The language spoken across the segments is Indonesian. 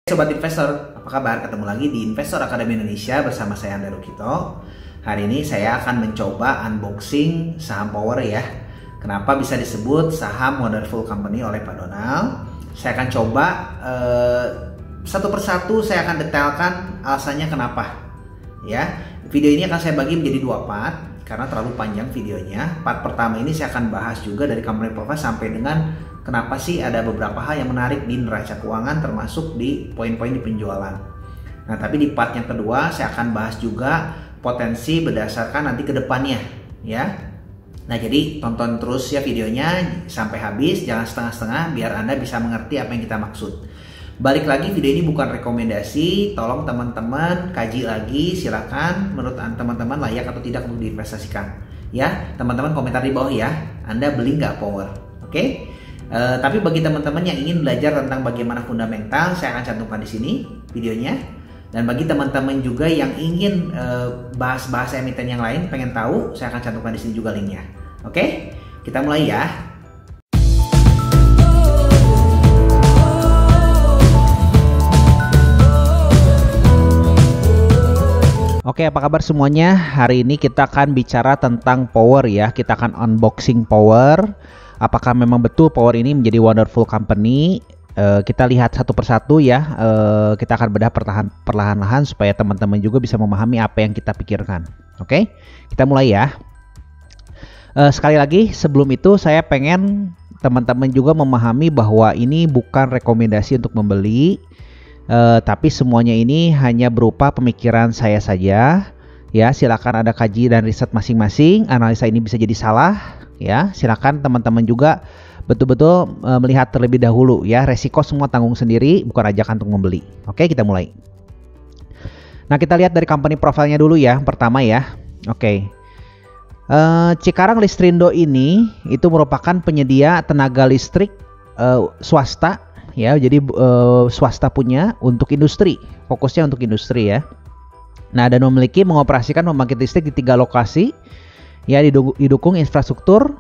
Sobat investor, apa kabar? Ketemu lagi di Investor Academy Indonesia bersama saya Andre Rukito. Hari ini saya akan mencoba unboxing saham Power ya. Kenapa bisa disebut saham Wonderful Company oleh Pak Donald? Saya akan coba satu persatu, saya akan detailkan alasannya kenapa. Ya, video ini akan saya bagi menjadi dua part karena terlalu panjang videonya. Part pertama ini saya akan bahas juga dari company profile sampai dengan kenapa sih ada beberapa hal yang menarik di neraca keuangan termasuk di poin-poin di penjualan. Nah, tapi di part yang kedua saya akan bahas juga potensi berdasarkan nanti ke depannya ya. Nah, jadi tonton terus ya videonya sampai habis, jangan setengah-setengah biar Anda bisa mengerti apa yang kita maksud. Balik lagi, video ini bukan rekomendasi, tolong teman-teman kaji lagi, silakan menurut teman-teman layak atau tidak untuk diinvestasikan. Ya, teman-teman komentar di bawah ya, Anda beli nggak Power, oke? Tapi bagi teman-teman yang ingin belajar tentang bagaimana fundamental, saya akan cantumkan di sini videonya. Dan bagi teman-teman juga yang ingin bahas-bahas emiten yang lain, pengen tahu, saya akan cantumkan di sini juga linknya. Oke, kita mulai ya. Oke, apa kabar semuanya? Hari ini kita akan bicara tentang Power ya. Kita akan unboxing Power. Apakah memang betul Power ini menjadi Wonderful Company? Kita lihat satu persatu ya. Kita akan bedah perlahan-lahan supaya teman-teman juga bisa memahami apa yang kita pikirkan. Oke, kita mulai ya. Sekali lagi sebelum itu saya pengen teman-teman juga memahami bahwa ini bukan rekomendasi untuk membeli. Tapi semuanya ini hanya berupa pemikiran saya saja ya. Silakan ada kaji dan riset masing-masing. Analisa ini bisa jadi salah ya. Silakan teman-teman juga betul-betul melihat terlebih dahulu ya. Resiko semua tanggung sendiri, bukan ajakan untuk membeli. Oke, kita mulai. Nah, kita lihat dari company profile-nya dulu ya. Pertama ya. Oke. Cikarang Listrindo ini itu merupakan penyedia tenaga listrik swasta ya. Jadi swasta punya untuk industri, fokusnya untuk industri ya. Nah, dan memiliki mengoperasikan pembangkit listrik di 3 lokasi ya, didukung infrastruktur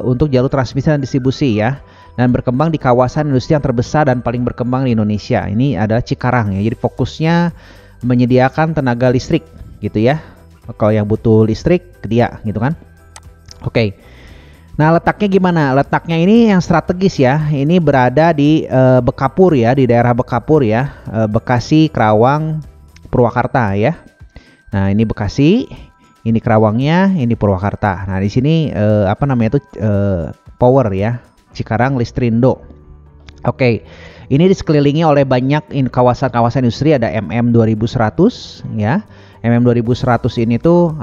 untuk jalur transmisi dan distribusi ya, dan berkembang di kawasan industri yang terbesar dan paling berkembang di Indonesia. Ini adalah Cikarang ya. Jadi fokusnya menyediakan tenaga listrik gitu ya. Kalau yang butuh listrik ke dia gitu kan. Oke. Nah, letaknya gimana? Letaknya ini yang strategis ya. Ini berada di Bekapur ya, di daerah Bekapur ya, Bekasi, Karawang, Purwakarta ya. Nah, ini Bekasi, ini Karawangnya, ini Purwakarta. Nah, di sini apa namanya itu Power ya, Cikarang Listrindo. Oke. Ini disekelilingi oleh banyak kawasan-kawasan industri, ada MM2100 ya. MM2100 ini tuh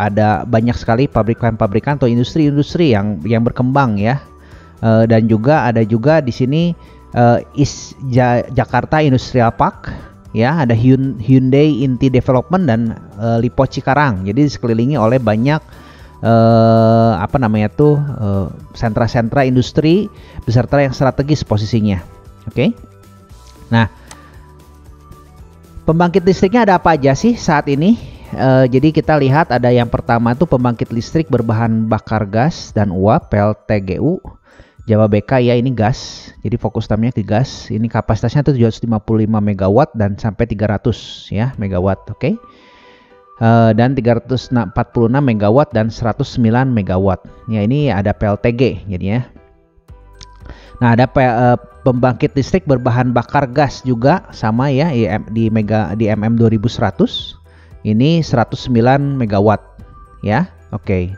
ada banyak sekali pabrikan-pabrikan atau industri-industri yang berkembang ya. Dan juga ada juga di sini Jakarta Industrial Park ya, ada Hyundai Inti Development dan Lipo Cikarang. Jadi disekelilingi oleh banyak apa namanya tuh sentra-sentra industri beserta yang strategis posisinya. Oke. Nah, pembangkit listriknya ada apa aja sih saat ini? Jadi kita lihat ada yang pertama tuh pembangkit listrik berbahan bakar gas dan uap PLTGU Jawa BK ya, ini gas. Jadi fokus utamanya ke gas. Ini kapasitasnya tuh 755 MW dan sampai 300 ya megawatt, oke. Dan 346 MW dan 109 MW. Ya, ini ada PLTG jadinya. Nah, ada pembangkit listrik berbahan bakar gas juga sama ya, di MM 2100. Ini 109 MW ya. Oke.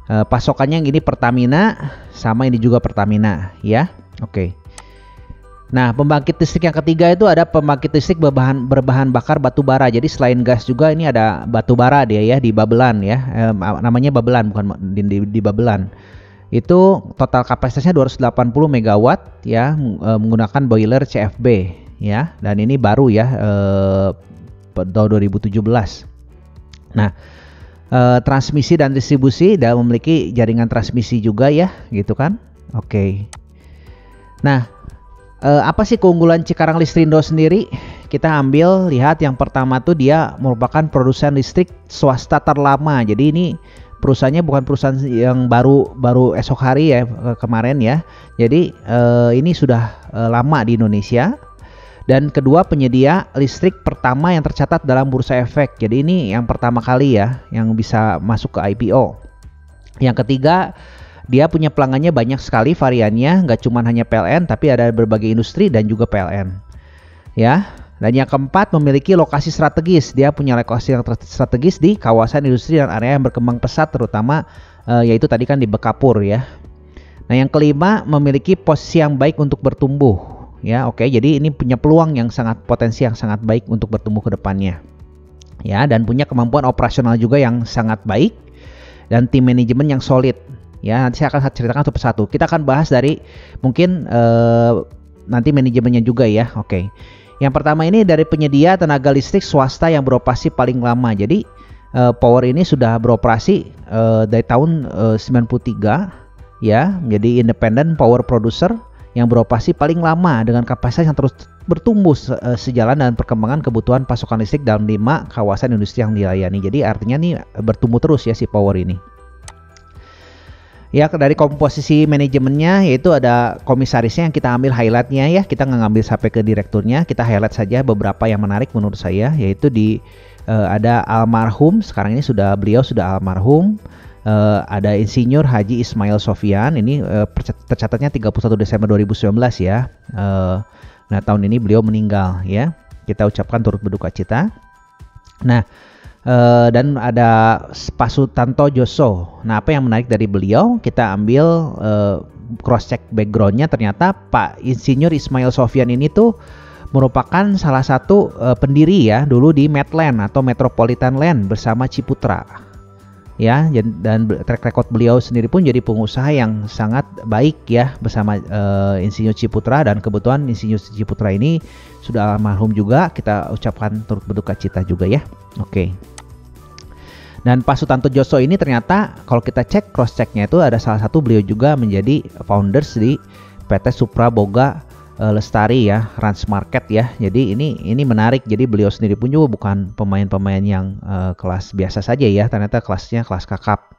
Pasokannya yang ini Pertamina, sama ini juga Pertamina ya. Oke. Nah, pembangkit listrik yang ketiga itu ada pembangkit listrik berbahan bakar batu bara. Jadi selain gas juga ini ada batu bara dia ya, di Babelan ya. Namanya Babelan, bukan di Babelan. Itu total kapasitasnya 280 MW ya, menggunakan boiler CFB ya, dan ini baru ya tahun 2017. Nah, transmisi dan distribusi dan memiliki jaringan transmisi juga ya gitu kan. Oke. Nah, apa sih keunggulan Cikarang Listrindo sendiri? Kita ambil lihat yang pertama tuh dia merupakan produsen listrik swasta terlama. Jadi ini perusahaannya bukan perusahaan yang baru esok hari ya, kemarin ya. Jadi ini sudah lama di Indonesia Dan kedua, penyedia listrik pertama yang tercatat dalam Bursa Efek. Jadi ini yang pertama kali ya yang bisa masuk ke IPO. Yang ketiga, dia punya pelanggannya banyak sekali variannya, nggak cuma hanya PLN tapi ada berbagai industri dan juga PLN. Ya. Dan yang keempat, memiliki lokasi strategis. Dia punya lokasi yang strategis di kawasan industri dan area yang berkembang pesat, terutama yaitu tadi kan di Bekapur ya. Nah, yang kelima, memiliki posisi yang baik untuk bertumbuh. Ya, oke. Jadi ini punya peluang yang sangat potensi yang sangat baik untuk bertumbuh ke depannya. Ya, dan punya kemampuan operasional juga yang sangat baik dan tim manajemen yang solid. Ya, nanti saya akan ceritakan satu persatu. Kita akan bahas dari mungkin nanti manajemennya juga ya. Oke. Yang pertama ini dari penyedia tenaga listrik swasta yang beroperasi paling lama. Jadi Power ini sudah beroperasi dari tahun 93 ya, menjadi independent power producer yang beroperasi paling lama dengan kapasitas yang terus bertumbuh sejalan dengan perkembangan kebutuhan pasokan listrik dalam 5 kawasan industri yang dilayani. Jadi artinya nih bertumbuh terus ya si Power ini. Ya, dari komposisi manajemennya yaitu ada komisarisnya yang kita ambil highlightnya ya, kita nggak ngambil sampai ke direkturnya, kita highlight saja beberapa yang menarik menurut saya, yaitu ada almarhum, sekarang ini beliau sudah almarhum, ada Insinyur Haji Ismail Sofyan, ini tercatatnya 31 Desember 2019 ya. Nah, tahun ini beliau meninggal ya, kita ucapkan turut berduka cita. Nah, dan ada Pak Sutanto Joso. Nah, apa yang menarik dari beliau? Kita ambil cross check backgroundnya. Ternyata Pak Insinyur Ismail Sofyan ini tuh merupakan salah satu pendiri ya dulu di Medland atau Metropolitan Land bersama Ciputra. Ya, dan track record beliau sendiri pun jadi pengusaha yang sangat baik ya bersama Insinyur Ciputra, dan kebetulan Insinyur Ciputra ini sudah almarhum juga, kita ucapkan turut berduka cita juga ya. Oke. Dan Pak Sutanto Joso ini ternyata kalau kita cek cross checknya itu ada salah satu beliau juga menjadi founders di PT Supra Boga Lestari ya, Rans Market ya. Jadi ini menarik. Jadi beliau sendiri pun juga bukan pemain-pemain yang kelas biasa saja ya. Ternyata kelasnya kelas kakap.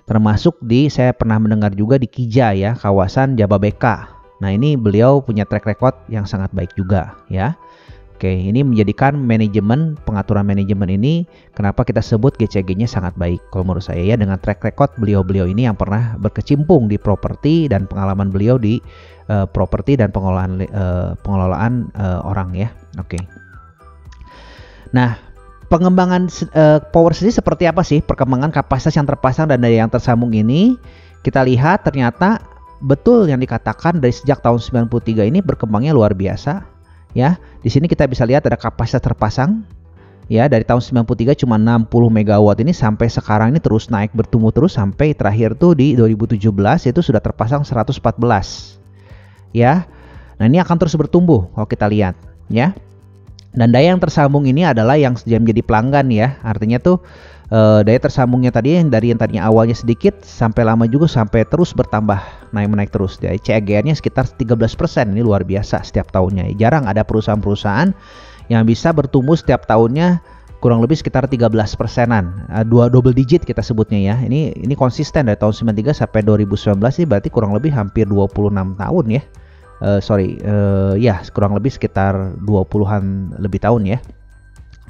Termasuk saya pernah mendengar juga di Kija ya, kawasan Jababeka. Nah, ini beliau punya track record yang sangat baik juga ya. Oke, ini menjadikan pengaturan manajemen ini kenapa kita sebut GCG-nya sangat baik kalau menurut saya ya, dengan track record beliau-beliau ini yang pernah berkecimpung di properti dan pengalaman beliau di properti dan pengelolaan orang ya. Oke. Nah, pengembangan Power sendiri seperti apa sih? Perkembangan kapasitas yang terpasang dan daya yang tersambung ini kita lihat ternyata betul yang dikatakan dari sejak tahun 93 ini berkembangnya luar biasa. Ya, di sini kita bisa lihat ada kapasitas terpasang ya, dari tahun 93 cuma 60 megawatt ini sampai sekarang ini terus naik bertumbuh terus sampai terakhir tuh di 2017 itu sudah terpasang 114 ya. Nah, ini akan terus bertumbuh kalau kita lihat ya. Dan daya yang tersambung ini adalah yang menjadi pelanggan ya, artinya tuh daya tersambungnya tadi yang tadinya awalnya sedikit sampai lama juga sampai terus bertambah, naik terus. CAGR-nya sekitar 13%, ini luar biasa setiap tahunnya. Jarang ada perusahaan-perusahaan yang bisa bertumbuh setiap tahunnya kurang lebih sekitar 13%-an, double digit kita sebutnya ya. Ini konsisten dari tahun 93 sampai 2019 ini berarti kurang lebih hampir 26 tahun ya. Ya kurang lebih sekitar 20-an lebih tahun ya.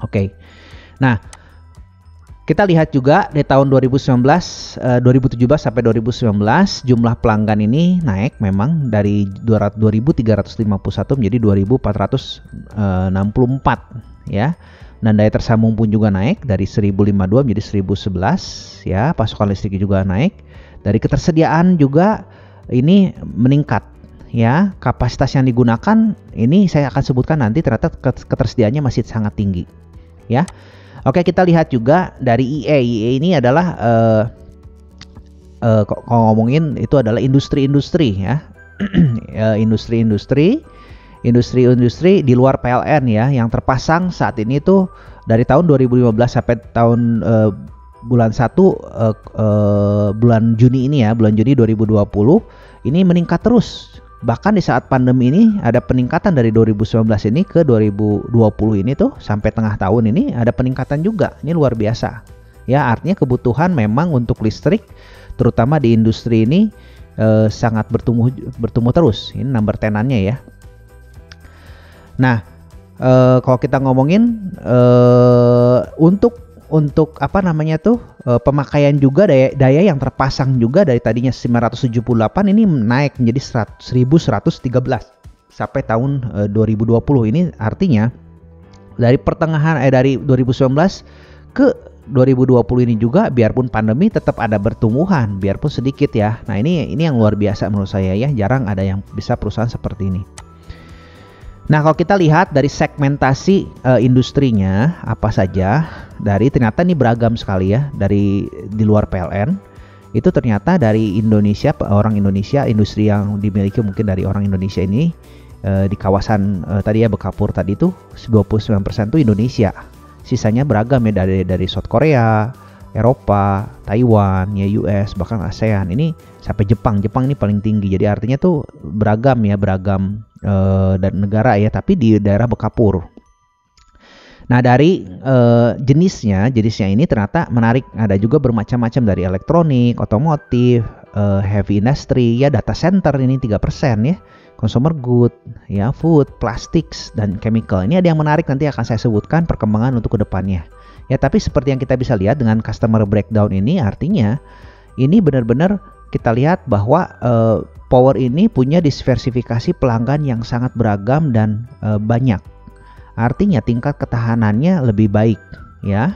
Oke. Nah, kita lihat juga di tahun 2017 sampai 2019 jumlah pelanggan ini naik memang dari 2.351 menjadi 2.464 ya. Dan daya tersambung pun juga naik dari 1052 menjadi 1011 ya. Pasokan listrik juga naik. Dari ketersediaan juga ini meningkat ya. Kapasitas yang digunakan ini saya akan sebutkan nanti, ternyata ketersediaannya masih sangat tinggi ya. Oke, kita lihat juga dari IE. IE ini adalah kalau ngomongin itu adalah industri-industri ya. industri-industri di luar PLN ya yang terpasang saat ini tuh dari tahun 2015 sampai tahun bulan Juni ini ya, bulan Juni 2020 ini meningkat terus. Bahkan di saat pandemi ini ada peningkatan dari 2019 ini ke 2020 ini tuh sampai tengah tahun ini ada peningkatan juga. Ini luar biasa. Ya, artinya kebutuhan memang untuk listrik terutama di industri ini sangat bertumbuh terus. Ini number tenannya ya. Nah, Kalau kita ngomongin untuk apa namanya tuh pemakaian juga daya yang terpasang juga dari tadinya 978 ini naik menjadi 1113 sampai tahun 2020. Ini artinya dari dari 2019 ke 2020 ini juga biarpun pandemi tetap ada pertumbuhan biarpun sedikit ya. Nah, ini yang luar biasa menurut saya ya. Jarang ada yang bisa perusahaan seperti ini. Nah, kalau kita lihat dari segmentasi industrinya apa saja, ternyata ini beragam sekali ya. Dari di luar PLN itu ternyata dari Indonesia, orang Indonesia, industri yang dimiliki mungkin dari orang Indonesia ini di kawasan tadi ya Bekapur tadi itu 29% itu Indonesia. Sisanya beragam ya dari South Korea, Eropa, Taiwan, ya US, bahkan ASEAN. Ini sampai Jepang ini paling tinggi. Jadi artinya tuh beragam dan negara ya, tapi di daerah Bekapur. Nah, dari jenisnya ini ternyata menarik. Ada juga bermacam-macam dari elektronik, otomotif, heavy industry, ya data center ini 3% ya, consumer good, ya food, plastics, dan chemical. Ini ada yang menarik, nanti akan saya sebutkan perkembangan untuk kedepannya. Ya, tapi seperti yang kita bisa lihat dengan customer breakdown ini, artinya ini benar-benar kita lihat bahwa Power ini punya diversifikasi pelanggan yang sangat beragam dan banyak. Artinya tingkat ketahanannya lebih baik ya.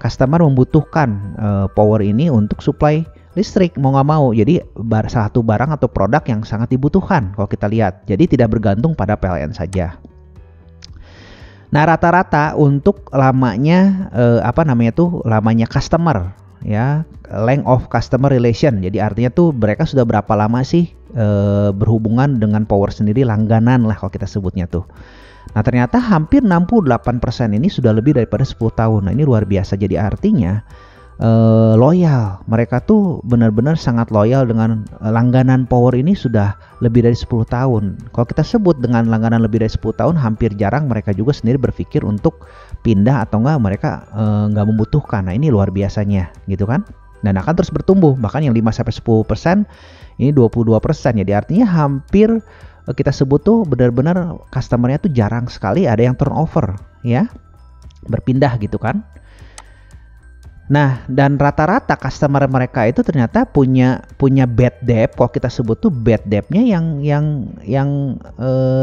Customer membutuhkan Power ini untuk supply listrik mau nggak mau. Jadi salah satu barang atau produk yang sangat dibutuhkan kalau kita lihat. Jadi tidak bergantung pada PLN saja. Nah, rata-rata untuk lamanya lamanya customer ya, length of customer relation. Jadi artinya tuh mereka sudah berapa lama sih berhubungan dengan Power sendiri, langganan lah kalau kita sebutnya tuh. Nah, ternyata hampir 68% ini sudah lebih daripada 10 tahun. Nah, ini luar biasa. Jadi artinya loyal. Mereka tuh benar-benar sangat loyal dengan langganan Power ini sudah lebih dari 10 tahun. Kalau kita sebut dengan langganan lebih dari 10 tahun, hampir jarang mereka juga sendiri berpikir untuk pindah atau enggak, mereka nggak membutuhkan. Nah, ini luar biasanya gitu kan. Dan akan terus bertumbuh. Bahkan yang 5-10% ini 22%. Jadi artinya hampir kita sebut tuh benar-benar customernya tuh jarang sekali ada yang turnover ya, berpindah gitu kan. Nah, dan rata-rata customer mereka itu ternyata punya bad debt. Kalau kita sebut tuh bad debt-nya yang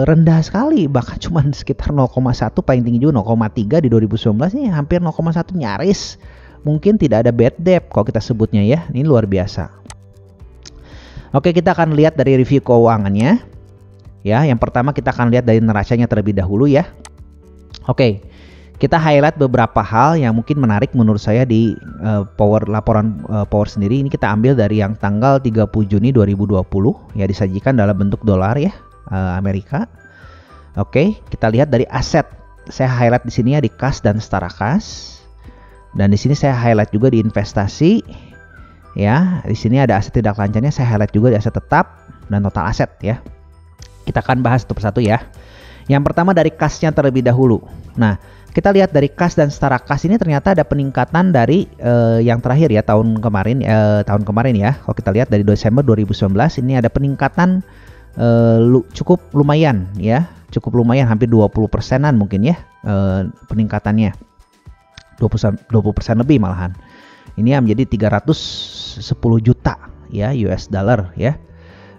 rendah sekali, bahkan cuma sekitar 0,1, paling tinggi juga 0,3 di 2019 ini, hampir 0,1, nyaris mungkin tidak ada bad debt kalau kita sebutnya ya. Ini luar biasa. Oke, kita akan lihat dari review keuangannya. Ya, yang pertama kita akan lihat dari neracanya terlebih dahulu ya. Oke, kita highlight beberapa hal yang mungkin menarik menurut saya di laporan Power sendiri. Ini kita ambil dari yang tanggal 30 Juni 2020 ya, disajikan dalam bentuk dolar ya, Amerika. Oke, kita lihat dari aset. Saya highlight di sini ya, di kas dan setara kas. Dan di sini saya highlight juga di investasi. Ya, di sini ada aset tidak lancarnya, saya highlight juga di aset tetap dan total aset ya. Kita akan bahas satu persatu ya. Yang pertama dari kasnya terlebih dahulu. Nah, kita lihat dari kas dan setara kas ini ternyata ada peningkatan dari yang terakhir ya, tahun kemarin ya. Kalau kita lihat dari Desember 2019 ini ada peningkatan cukup lumayan ya. Cukup lumayan, hampir 20%-an mungkin ya peningkatannya. 20% lebih malahan. Ini menjadi 310 juta ya US dollar ya.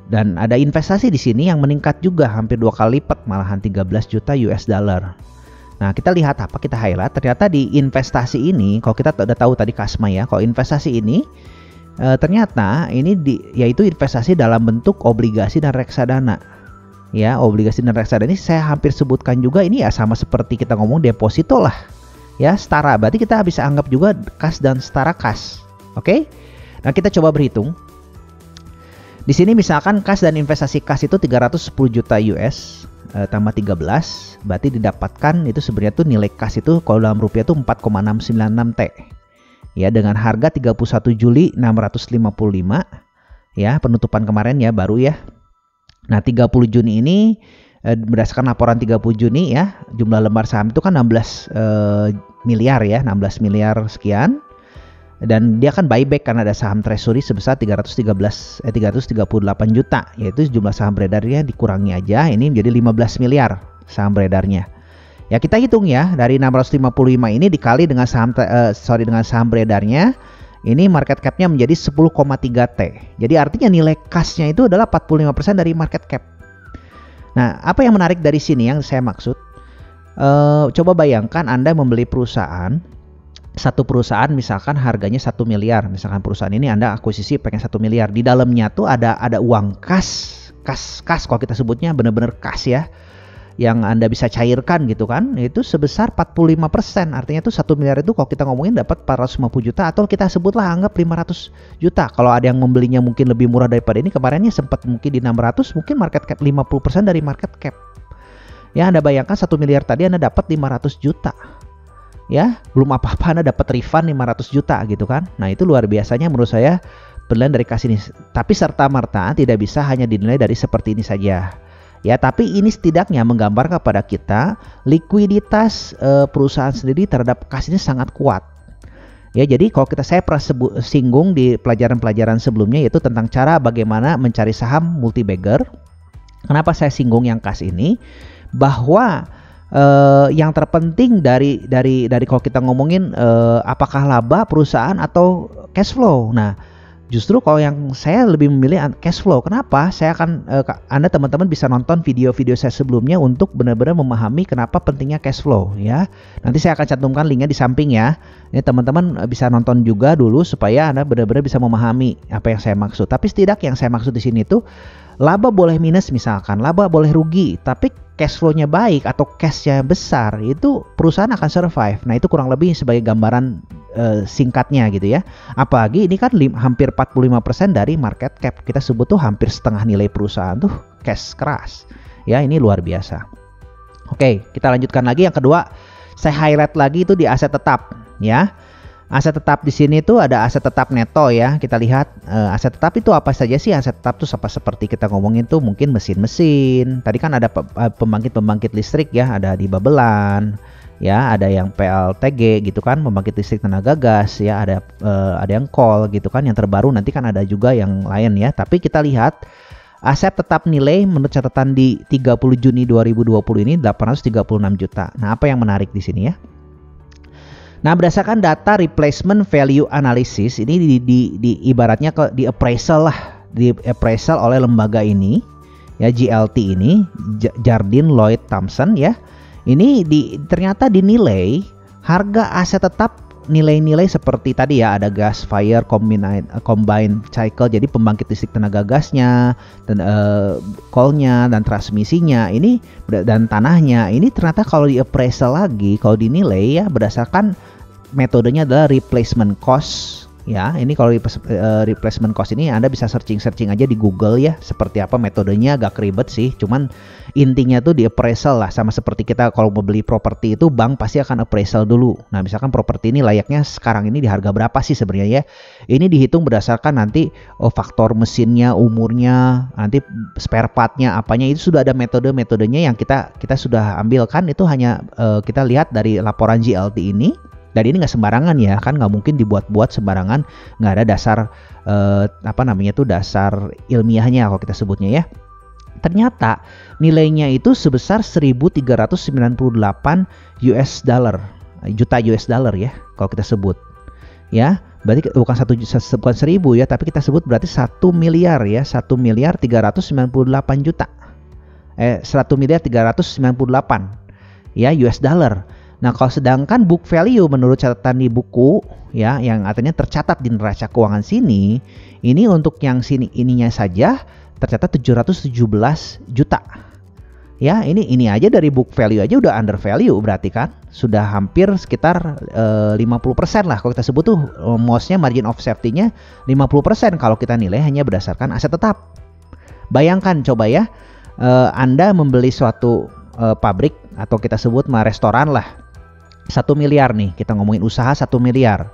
Dan ada investasi di sini yang meningkat juga hampir 2 kali lipat, malahan 13 juta US dollar. Nah, kita lihat apa, kita highlight ternyata di investasi ini, kalau kita udah tahu tadi Kasma ya, kalau investasi ini ternyata ini yaitu investasi dalam bentuk obligasi dan reksadana. Ya, obligasi dan reksadana ini saya hampir sebutkan juga, ini ya sama seperti kita ngomong deposito lah. Ya, setara. Berarti kita bisa anggap juga kas dan setara kas. Oke? Nah, kita coba berhitung. Di sini misalkan kas dan investasi kas itu 310 juta US tambah 13, berarti didapatkan itu sebenarnya tuh nilai kas itu kalau dalam rupiah tuh 4,696 T. Ya, dengan harga 31 Juli 655 ya, penutupan kemarin ya, baru ya. Nah, 30 Juni ini berdasarkan laporan 30 Juni ya, jumlah lembar saham itu kan 16 miliar ya, 16 miliar sekian. Dan dia akan buyback karena ada saham treasury sebesar 338 juta, yaitu jumlah saham beredarnya dikurangi aja, ini menjadi 15 miliar saham beredarnya. Ya kita hitung ya, dari 655 ini dikali dengan dengan saham beredarnya, ini market cap-nya menjadi 10,3 T. Jadi artinya nilai kasnya itu adalah 45% dari market cap. Nah, apa yang menarik dari sini yang saya maksud? Coba bayangkan Anda membeli perusahaan, satu perusahaan misalkan harganya 1 miliar, misalkan perusahaan ini Anda akuisisi pengen 1 miliar, di dalamnya tuh ada uang kas kalau kita sebutnya benar-benar kas ya, yang Anda bisa cairkan gitu kan, itu sebesar 45%. Artinya tuh 1 miliar itu kalau kita ngomongin dapat 450 juta, atau kita sebutlah anggap 500 juta. Kalau ada yang membelinya mungkin lebih murah daripada ini, kemarinnya sempat mungkin di 600, mungkin market cap 50% dari market cap. Ya, Anda bayangkan 1 miliar tadi Anda dapat 500 juta. Ya, belum apa-apa Anda dapat refund 500 juta gitu kan. Nah, itu luar biasanya menurut saya penilaian dari kas ini. Tapi serta-merta tidak bisa hanya dinilai dari seperti ini saja. Ya, tapi ini setidaknya menggambar kepada kita likuiditas perusahaan sendiri terhadap kas ini sangat kuat. Ya, jadi kalau saya pernah singgung di pelajaran-pelajaran sebelumnya, yaitu tentang cara bagaimana mencari saham multi-bagger. Kenapa saya singgung yang kas ini? Bahwa yang terpenting dari kalau kita ngomongin apakah laba perusahaan atau cash flow. Nah, justru kalau yang saya lebih memilih cash flow. Kenapa? Saya akan Anda teman-teman bisa nonton video-video saya sebelumnya untuk benar-benar memahami kenapa pentingnya cash flow ya. Nanti saya akan cantumkan linknya di samping ya. Ini teman-teman bisa nonton juga dulu supaya Anda benar-benar bisa memahami apa yang saya maksud. Tapi setidaknya yang saya maksud di sini tuh, laba boleh minus misalkan, laba boleh rugi, tapi cash flow-nya baik atau cash-nya besar, itu perusahaan akan survive. Nah, itu kurang lebih sebagai gambaran singkatnya gitu ya. Apalagi ini kan hampir 45% dari market cap. Kita sebut tuh hampir setengah nilai perusahaan tuh cash keras. Ya, ini luar biasa. Oke, kita lanjutkan lagi. Yang kedua, saya highlight lagi itu di aset tetap ya. Aset tetap di sini tuh ada aset tetap neto ya. Kita lihat aset tetap itu apa saja sih? Aset tetap tuh seperti kita ngomongin tuh mungkin mesin-mesin. Tadi kan ada pembangkit listrik ya, ada di Babelan. Ya, ada yang PLTG gitu kan, pembangkit listrik tenaga gas ya, ada yang coal gitu kan, yang terbaru nanti kan ada juga yang lain ya. Tapi kita lihat aset tetap nilai menurut catatan di 30 Juni 2020 ini 836 juta. Nah, apa yang menarik di sini ya? Nah, berdasarkan data replacement value analysis ini di ibaratnya di appraisal lah, di appraisal oleh lembaga ini ya, GLT ini, Jardine Lloyd Thompson ya. Ini ternyata dinilai harga aset tetap nilai-nilai seperti tadi ya, ada gas fire combined cycle, jadi pembangkit listrik tenaga gasnya dan coalnya dan transmisinya ini dan tanahnya ini ternyata kalau di appraisal lagi, kalau dinilai ya berdasarkan metodenya adalah replacement cost ya. Ini kalau replacement cost ini Anda bisa searching aja di Google ya, seperti apa metodenya, agak ribet sih, cuman intinya tuh di appraisal lah, sama seperti kita kalau mau beli properti itu bank pasti akan appraisal dulu. Nah, misalkan properti ini layaknya sekarang ini di harga berapa sih sebenarnya ya. Ini dihitung berdasarkan nanti faktor mesinnya, umurnya, nanti spare partnya, apanya, itu sudah ada metodenya yang kita sudah ambilkan. Itu hanya kita lihat dari laporan GLT ini. Dan ini nggak sembarangan ya, kan nggak mungkin dibuat-buat sembarangan, nggak ada dasar dasar ilmiahnya kalau kita sebutnya ya. Ternyata nilainya itu sebesar 1.398 juta US dollar ya kalau kita sebut ya. Berarti bukan 1.000 ya, tapi kita sebut berarti 1 miliar ya, 1.398 juta. 1.398 ya US dollar. Nah, kalau sedangkan book value menurut catatan di buku ya, yang artinya tercatat di neraca keuangan sini, ini untuk yang sini ininya saja tercatat 717 juta. Ya, ini aja dari book value aja udah under value, berarti kan sudah hampir sekitar 50% lah kalau kita sebut tuh MOS-nya, margin of safety-nya 50% kalau kita nilai hanya berdasarkan aset tetap. Bayangkan coba ya, Anda membeli suatu pabrik atau kita sebut restoran lah, 1 miliar nih, kita ngomongin usaha 1 miliar.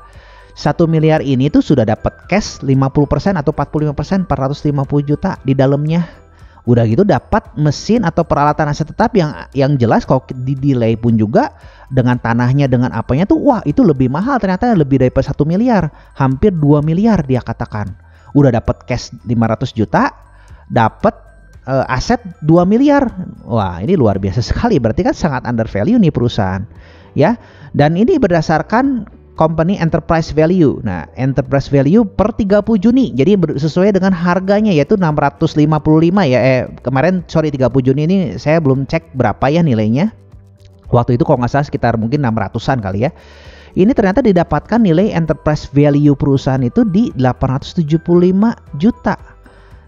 1 miliar ini tuh sudah dapat cash 50% atau 45%, 450 juta di dalamnya. Udah gitu dapat mesin atau peralatan aset tetap yang jelas kalau di-delay pun juga dengan tanahnya, dengan apanya tuh, wah itu lebih mahal, ternyata lebih daripada 1 miliar, hampir 2 miliar dia katakan. Udah dapat cash 500 juta, dapat aset 2 miliar. Wah, ini luar biasa sekali. Berarti kan sangat undervalue nih perusahaan. Ya. Dan ini berdasarkan company enterprise value. Nah, enterprise value per 30 Juni. Jadi sesuai dengan harganya yaitu 655 ya. Kemarin 30 Juni ini saya belum cek berapa ya nilainya. Waktu itu kalau nggak salah sekitar mungkin 600-an kali ya. Ini ternyata didapatkan nilai enterprise value perusahaan itu di 875 juta.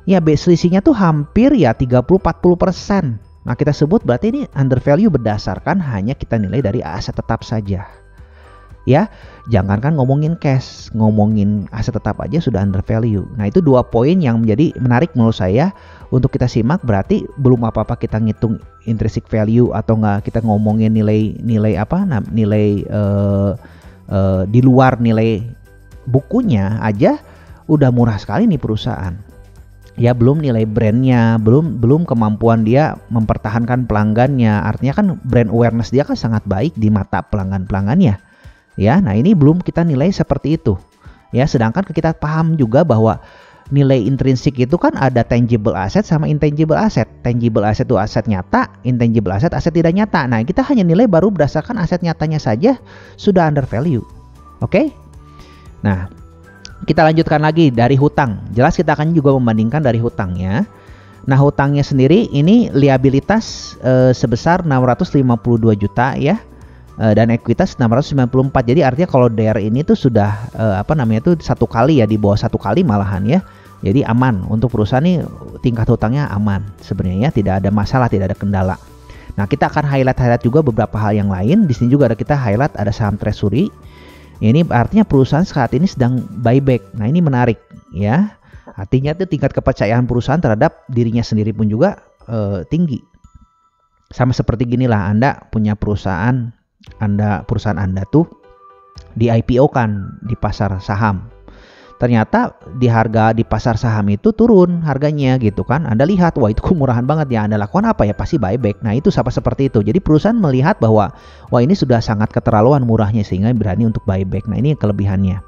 Ya, selisihnya tuh hampir ya 30-40%. Nah, kita sebut berarti ini undervalue berdasarkan hanya kita nilai dari aset tetap saja. Ya, jangankan ngomongin cash, ngomongin aset tetap aja sudah undervalue. Nah, itu 2 poin yang menjadi menarik menurut saya untuk kita simak. Berarti belum apa-apa kita ngitung intrinsic value atau enggak kita ngomongin nilai apa? Nah, nilai di luar nilai bukunya aja udah murah sekali nih perusahaan. Ya, belum nilai brandnya, belum kemampuan dia mempertahankan pelanggannya. Artinya kan brand awareness dia kan sangat baik di mata pelanggan-pelanggannya. Ya, nah ini belum kita nilai seperti itu. Ya, sedangkan kita paham juga bahwa nilai intrinsik itu kan ada tangible asset sama intangible asset. Tangible asset itu aset nyata, intangible asset aset tidak nyata. Nah, kita hanya nilai baru berdasarkan aset nyatanya saja sudah undervalue. Oke? Nah, kita lanjutkan lagi dari hutang. Jelas kita akan juga membandingkan dari hutangnya. Nah, hutangnya sendiri ini liabilitas sebesar 652 juta ya. Dan ekuitas 694. Jadi artinya kalau DER ini tuh sudah tuh 1 kali ya, di bawah 1 kali malahan ya. Jadi aman untuk perusahaan ini, tingkat hutangnya aman sebenarnya ya, tidak ada masalah, tidak ada kendala. Nah, kita akan highlight juga beberapa hal yang lain. Di sini juga ada kita highlight ada saham treasury. Ini artinya perusahaan saat ini sedang buyback. Nah, ini menarik ya. Artinya tuh tingkat kepercayaan perusahaan terhadap dirinya sendiri pun juga tinggi. Sama seperti ginilah, Anda punya perusahaan Anda tuh di IPO kan di pasar saham. Ternyata di pasar saham itu turun harganya gitu kan. Anda lihat, wah itu murahan banget ya. Anda lakukan apa ya? Pasti buyback. Nah, itu seperti itu. Jadi perusahaan melihat bahwa wah ini sudah sangat keterlaluan murahnya sehingga berani untuk buyback. Nah, ini kelebihannya.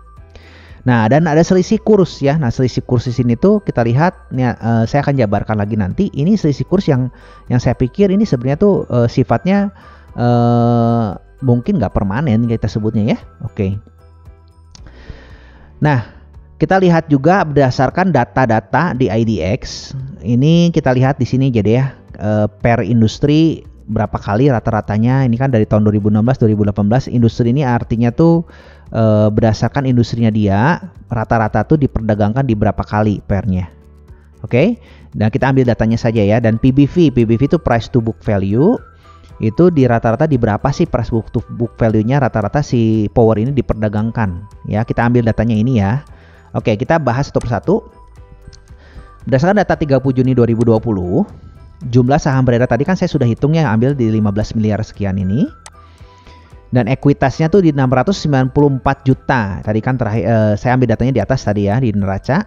Nah, dan ada selisih kurs ya. Nah, selisih kurs di sini tuh kita lihat, saya akan jabarkan lagi nanti. Ini selisih kurs yang saya pikir ini sebenarnya tuh sifatnya mungkin nggak permanen kita sebutnya ya. Oke. Nah, kita lihat juga berdasarkan data-data di IDX. Ini kita lihat di sini jadi ya, per industri berapa kali rata-ratanya. Ini kan dari tahun 2016-2018 industri ini artinya tuh berdasarkan industrinya dia rata-rata tuh diperdagangkan di berapa kali pernya. Oke. Dan kita ambil datanya saja ya. Dan PBV itu price to book value. Itu di rata-rata di berapa sih price to book value-nya rata-rata si power ini diperdagangkan. Ya, kita ambil datanya ini ya. Oke, kita bahas satu persatu. Berdasarkan data 30 Juni 2020, jumlah saham beredar tadi kan saya sudah hitung ya, ambil di 15 miliar sekian ini. Dan ekuitasnya tuh di 694 juta. Tadi kan terakhir saya ambil datanya di atas tadi ya, di neraca.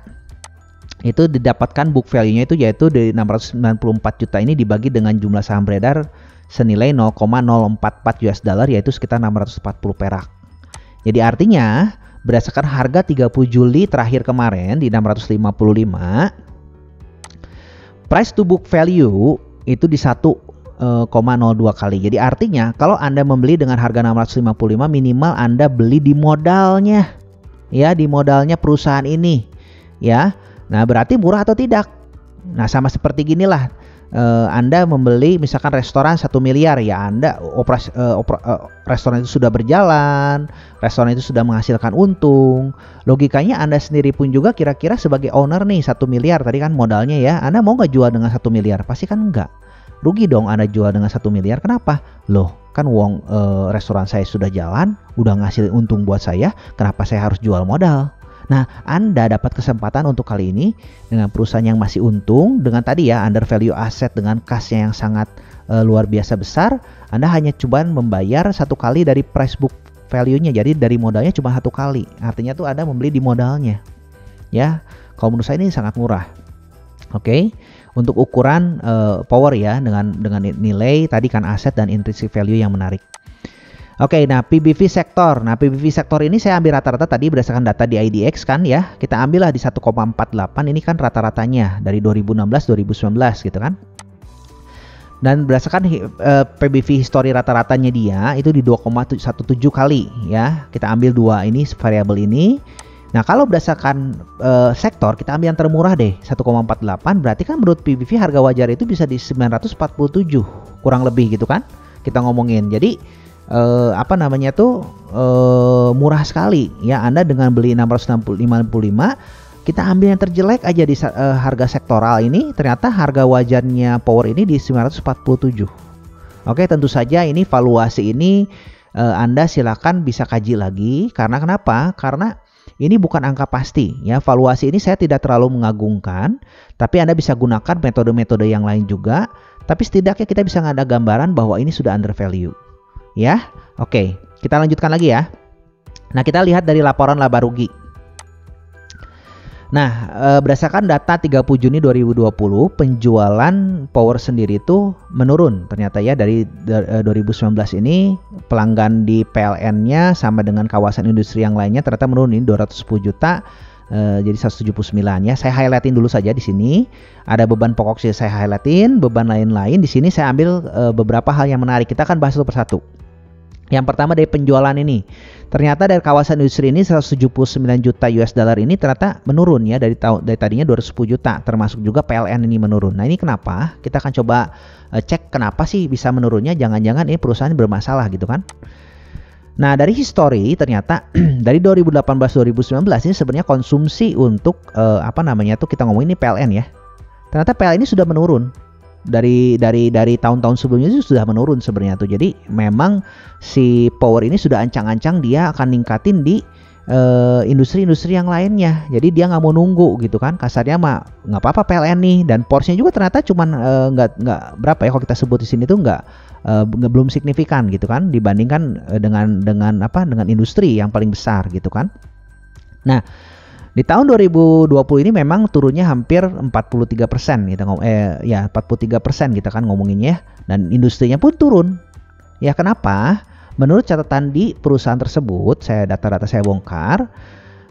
Itu didapatkan book value-nya itu yaitu dari 694 juta ini dibagi dengan jumlah saham beredar senilai 0,044 US dollar yaitu sekitar 640 perak. Jadi artinya berdasarkan harga 30 Juli terakhir kemarin di 655, price to book value itu di 1,02 kali. Jadi artinya kalau Anda membeli dengan harga 655 minimal Anda beli di modalnya. Ya, di modalnya perusahaan ini. Ya. Nah, berarti murah atau tidak? Nah, sama seperti ginilah. Anda membeli misalkan restoran 1 miliar ya, Anda restoran itu sudah berjalan, restoran itu sudah menghasilkan untung. Logikanya Anda sendiri pun juga kira-kira sebagai owner nih 1 miliar tadi kan modalnya ya, Anda mau nggak jual dengan 1 miliar? Pasti kan enggak. Rugi dong Anda jual dengan 1 miliar. Kenapa? Loh, kan uang restoran saya sudah jalan, udah ngasih untung buat saya, kenapa saya harus jual modal? Nah, Anda dapat kesempatan untuk kali ini dengan perusahaan yang masih untung, dengan tadi ya undervalue asset dengan kasnya yang sangat luar biasa besar. Anda hanya coba membayar 1 kali dari price book value-nya. Jadi dari modalnya cuma 1 kali. Artinya tuh Anda membeli di modalnya. Ya, kalau menurut saya ini sangat murah. Oke. Untuk ukuran power ya dengan nilai tadi kan aset dan intrinsic value yang menarik. Oke, nah PBV sektor. Nah, PBV sektor ini saya ambil rata-rata tadi berdasarkan data di IDX kan ya. Kita ambillah di 1,48, ini kan rata-ratanya dari 2016 2019 gitu kan. Dan berdasarkan PBV history rata-ratanya dia itu di 2,17 kali ya. Kita ambil dua ini variabel ini. Nah, kalau berdasarkan sektor kita ambil yang termurah deh, 1,48, berarti kan menurut PBV harga wajar itu bisa di 947 kurang lebih gitu kan. Kita ngomongin. Jadi apa namanya tuh murah sekali ya. Anda dengan beli 655, kita ambil yang terjelek aja di harga sektoral ini, ternyata harga wajarnya Power ini di 947. Oke, tentu saja ini valuasi ini Anda silakan bisa kaji lagi. Karena kenapa? Karena ini bukan angka pasti ya. Valuasi ini saya tidak terlalu mengagungkan, tapi Anda bisa gunakan metode-metode yang lain juga. Tapi setidaknya kita bisa ada gambaran bahwa ini sudah under value ya. Oke, kita lanjutkan lagi ya. Nah, kita lihat dari laporan laba rugi. Nah, berdasarkan data 30 Juni 2020, penjualan Power sendiri itu menurun ternyata ya. Dari 2019 ini pelanggan di PLN-nya sama dengan kawasan industri yang lainnya ternyata menurun, ini 210 juta jadi 179 ya. Saya highlightin dulu saja di sini. Ada beban pokok sih saya highlightin, beban lain-lain di sini saya ambil beberapa hal yang menarik. Kita akan bahas satu persatu. Yang pertama dari penjualan ini. Ternyata dari kawasan industri ini 179 juta US dollar ini ternyata menurun ya, dari tadinya 210 juta, termasuk juga PLN ini menurun. Nah, ini kenapa? Kita akan coba cek kenapa sih bisa menurunnya. Jangan-jangan ini perusahaan bermasalah gitu kan. Nah, dari history ternyata dari 2018-2019 ini sebenarnya konsumsi untuk apa namanya tuh, kita ngomongin ini PLN ya. Ternyata PLN ini sudah menurun. Dari tahun-tahun sebelumnya itu sudah menurun sebenarnya tuh. Jadi memang si Power ini sudah ancang-ancang dia akan ningkatin di industri-industri yang lainnya. Jadi dia nggak mau nunggu gitu kan. Kasarnya mah nggak apa-apa PLN nih, dan porsinya juga ternyata cuman nggak berapa ya, kalau kita sebut di sini tuh belum signifikan gitu kan dibandingkan dengan industri yang paling besar gitu kan. Nah, di tahun 2020 ini memang turunnya hampir 43% kita 43% kita kan ngomonginnya, dan industrinya pun turun. Ya, kenapa? Menurut catatan di perusahaan tersebut, data-data saya bongkar.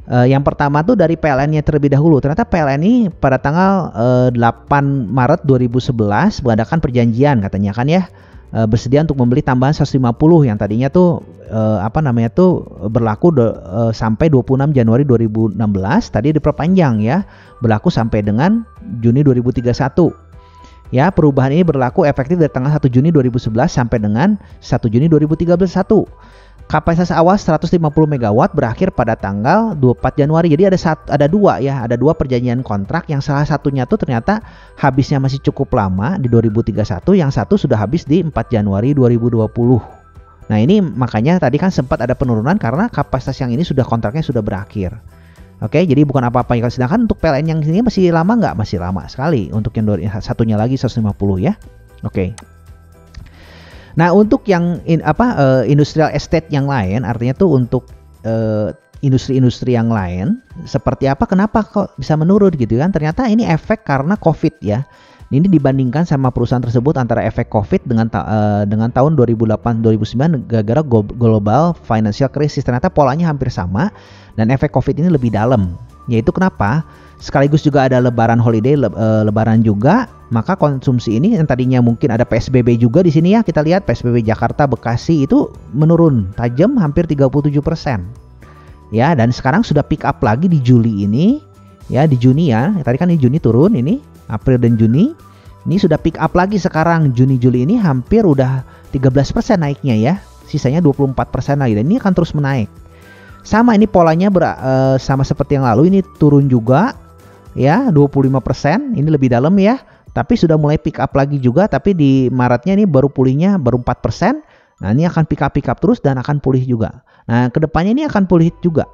Yang pertama tuh dari PLN-nya terlebih dahulu. Ternyata PLN ini pada tanggal 8 Maret 2011 mengadakan perjanjian katanya kan ya, bersedia untuk membeli tambahan 150 yang tadinya tuh berlaku sampai 26 Januari 2016, tadi diperpanjang ya, berlaku sampai dengan Juni 2031. Ya, perubahan ini berlaku efektif dari tanggal 1 Juni 2011 sampai dengan 1 Juni 2031. Kapasitas awal 150 MW berakhir pada tanggal 24 Januari. Jadi ada dua perjanjian kontrak, yang salah satunya tuh ternyata habisnya masih cukup lama di 2031, yang satu sudah habis di 4 Januari 2020. Nah, ini makanya tadi kan sempat ada penurunan karena kapasitas yang ini kontraknya sudah berakhir. Oke, jadi bukan apa-apa. Sedangkan untuk PLN yang ini masih lama nggak? Masih lama sekali. Untuk yang satunya lagi 150 ya. Oke. Nah, untuk yang industrial estate yang lain, artinya tuh untuk industri-industri yang lain seperti apa? Kenapa kok bisa menurun gitu kan? Ternyata ini efek karena COVID ya. Ini dibandingkan sama perusahaan tersebut antara efek COVID dengan tahun 2008-2009 gara-gara global financial crisis. Ternyata polanya hampir sama, dan efek COVID ini lebih dalam. Yaitu kenapa? Sekaligus juga ada lebaran holiday, lebaran juga, maka konsumsi ini yang tadinya mungkin ada PSBB juga di sini ya. Kita lihat PSBB Jakarta, Bekasi itu menurun tajam hampir 37%. Ya, dan sekarang sudah pick up lagi di Juli ini. Ya, di Juni ya. Tadi kan di Juni turun, ini April dan Juni. Ini sudah pick up lagi sekarang. Juni Juli ini hampir udah 13% naiknya ya. Sisanya 24% lagi, dan ini akan terus menaik. Sama ini polanya sama seperti yang lalu, ini turun juga ya 25%. Ini lebih dalam ya. Tapi sudah mulai pick up lagi juga, tapi di Maretnya ini baru pulihnya baru 4%. Nah, ini akan pick up terus dan akan pulih juga. Nah, kedepannya ini akan pulih juga.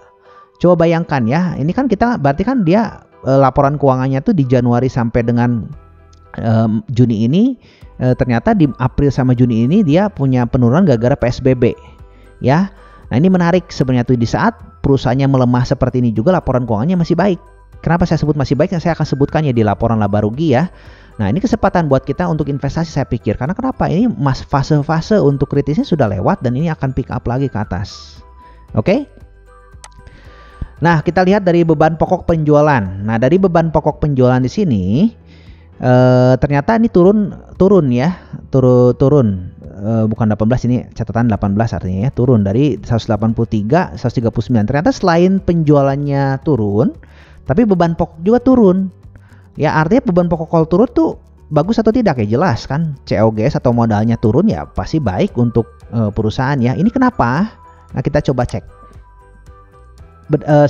Coba bayangkan ya, ini kan kita berarti kan dia laporan keuangannya tuh di Januari sampai dengan Juni ini, ternyata di April sama Juni ini dia punya penurunan gara-gara PSBB ya. Nah, ini menarik sebenarnya tuh, di saat perusahaannya melemah seperti ini juga laporan keuangannya masih baik Kenapa saya sebut masih baik? Saya akan sebutkannya di laporan laba rugi ya. Nah, ini kesempatan buat kita untuk investasi saya pikir. Karena kenapa? Ini fase-fase untuk kritisnya sudah lewat dan ini akan pick up lagi ke atas. Oke? Nah, kita lihat dari beban pokok penjualan. Nah, dari beban pokok penjualan di sini ternyata ini turun ya. Turun. Bukan 18, ini catatan 18 artinya ya, turun dari 183 139. Ternyata selain penjualannya turun, tapi beban pokok juga turun. Ya, artinya beban pokok kalau turun tuh bagus atau tidak? Ya jelas kan, COGS atau modalnya turun ya pasti baik untuk perusahaan ya. Ini kenapa? Nah, kita coba cek.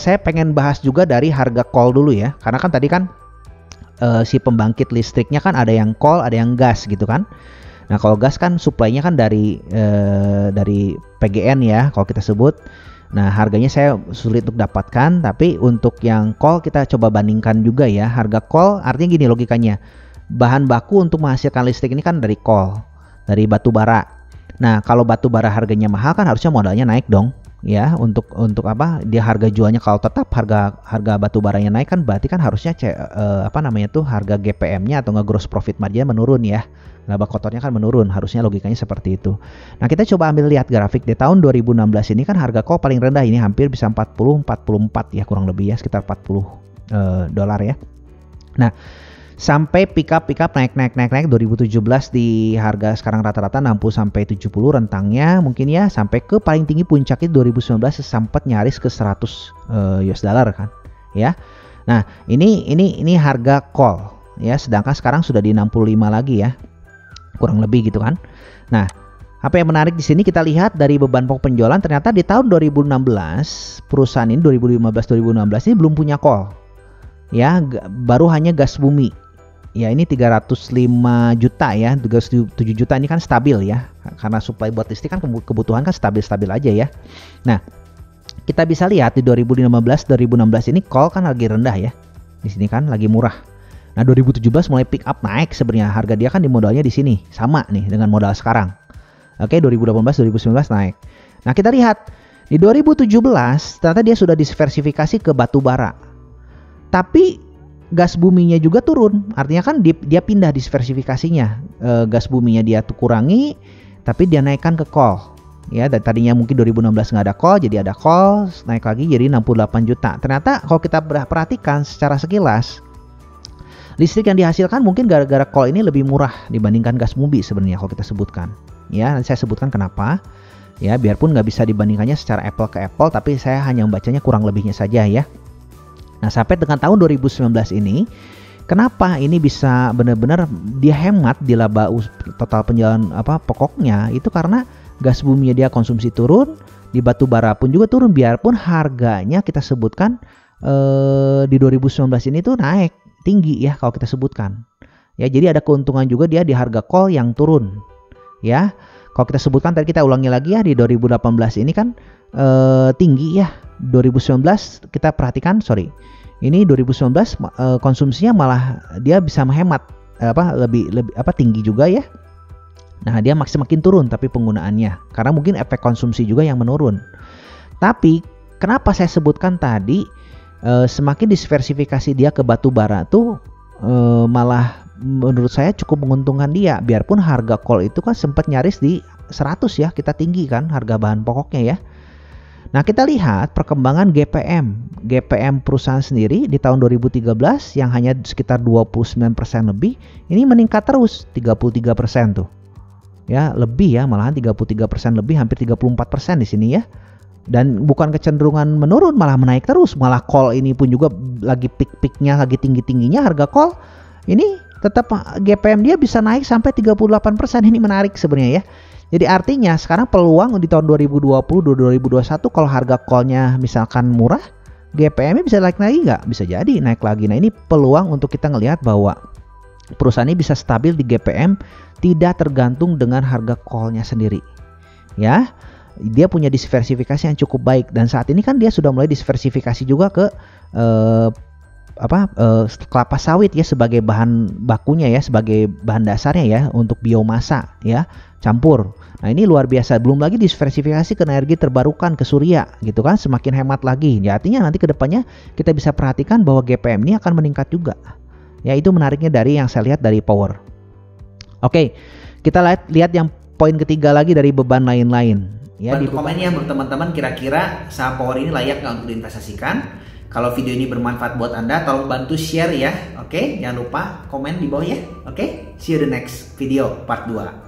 Saya pengen bahas juga dari harga coal dulu ya, karena kan tadi kan si pembangkit listriknya kan ada yang coal, ada yang gas gitu kan. Nah, kalau gas kan supply-nya kan dari PGN ya, kalau kita sebut. Nah, harganya saya sulit untuk dapatkan, tapi untuk yang coal kita coba bandingkan juga ya. Harga coal artinya gini logikanya. Bahan baku untuk menghasilkan listrik ini kan dari coal, dari batu bara. Nah, kalau batu bara harganya mahal kan harusnya modalnya naik dong. Ya, untuk apa? Dia harga jualnya kalau tetap harga batu baranya naik kan berarti kan harusnya harga GPM-nya atau gross profit margin menurun ya. Laba kotornya kan menurun, harusnya logikanya seperti itu. Nah, kita coba ambil lihat grafik di tahun 2016 ini kan harga coal paling rendah ini hampir bisa 44 ya, kurang lebih ya, sekitar 40 dolar ya. Nah, sampai pick up naik 2017 di harga sekarang rata-rata 60 sampai 70 rentangnya mungkin ya, sampai ke paling tinggi puncaknya 2019 sempat nyaris ke 100 US dollar kan ya. Nah, ini harga coal ya, sedangkan sekarang sudah di 65 lagi ya, kurang lebih gitu kan. Nah, apa yang menarik di sini kita lihat dari beban pokok penjualan, ternyata di tahun 2016 perusahaan ini 2015-2016 ini belum punya coal ya, baru hanya gas bumi ya. Ini 305 juta ya, 307 juta ini kan stabil ya, karena supply buat listrik kan kebutuhan kan stabil-stabil aja ya. Nah, kita bisa lihat di 2015-2016 ini coal kan lagi rendah ya, di sini kan lagi murah. Nah, 2017 mulai pick up naik sebenarnya, harga dia kan di modalnya di sini sama nih dengan modal sekarang. Oke, 2018-2019 naik. Nah, kita lihat di 2017 ternyata dia sudah diversifikasi ke batu bara. Tapi gas buminya juga turun. Artinya kan dia pindah diversifikasinya. Gas buminya dia tuh kurangi, tapi dia naikkan ke coal. Ya, dan tadinya mungkin 2016 nggak ada coal, jadi ada coal, naik lagi jadi 68 juta. Ternyata kalau kita perhatikan secara sekilas, listrik yang dihasilkan mungkin gara-gara coal ini lebih murah dibandingkan gas bumi sebenarnya kalau kita sebutkan. Ya, nanti saya sebutkan kenapa. Ya, biarpun nggak bisa dibandingkannya secara apple ke apple, tapi saya hanya membacanya kurang lebihnya saja ya. Nah, sampai dengan tahun 2019 ini, kenapa ini bisa benar-benar dia hemat di laba total penjualan pokoknya, itu karena gas bumi dia konsumsi turun, di batu bara pun juga turun, biarpun harganya kita sebutkan di 2019 ini tuh naik tinggi ya kalau kita sebutkan. Ya, jadi ada keuntungan juga dia di harga coal yang turun. Ya. Kalau kita sebutkan tadi, kita ulangi lagi ya, di 2018 ini kan tinggi ya. 2019 kita perhatikan, ini 2019 konsumsinya malah dia bisa menghemat lebih tinggi juga ya. Nah, dia makin turun tapi penggunaannya karena mungkin efek konsumsi juga yang menurun. Tapi kenapa saya sebutkan tadi semakin diversifikasi dia ke batu bara tuh malah menurut saya cukup menguntungkan dia, biarpun harga coal itu kan sempat nyaris di 100 ya, kita tinggi kan harga bahan pokoknya ya. Nah, kita lihat perkembangan GPM perusahaan sendiri di tahun 2013 yang hanya sekitar 29% lebih, ini meningkat terus 33% tuh. Ya, lebih ya, malahan 33% lebih, hampir 34% di sini ya. Dan bukan kecenderungan menurun, malah menaik terus. Malah coal ini pun juga lagi peak-peaknya, lagi tinggi-tingginya harga coal. Ini tetap GPM dia bisa naik sampai 38%. Ini menarik sebenarnya ya. Jadi artinya sekarang peluang di tahun 2020-2021 kalau harga coalnya misalkan murah, GPM-nya bisa naik lagi nggak? Bisa jadi naik lagi. Nah, ini peluang untuk kita ngelihat bahwa perusahaan ini bisa stabil di GPM, tidak tergantung dengan harga coalnya sendiri. Ya, dia punya diversifikasi yang cukup baik, dan saat ini kan dia sudah mulai diversifikasi juga ke kelapa sawit ya sebagai bahan bakunya ya, sebagai bahan dasarnya ya untuk biomasa ya, campur. Nah, ini luar biasa. Belum lagi diversifikasi ke energi terbarukan, ke surya gitu kan, semakin hemat lagi. Ya, artinya nanti ke depannya kita bisa perhatikan bahwa GPM ini akan meningkat juga. Ya, itu menariknya dari yang saya lihat dari power. Oke, kita lihat yang poin ketiga lagi dari beban lain-lain. Ya, bantu komen ya buat teman-teman, kira-kira saham power ini layak nggak untuk diinvestasikan. Kalau video ini bermanfaat buat Anda, tolong bantu share ya. Oke, jangan lupa komen di bawah ya. Oke, see you the next video part 2.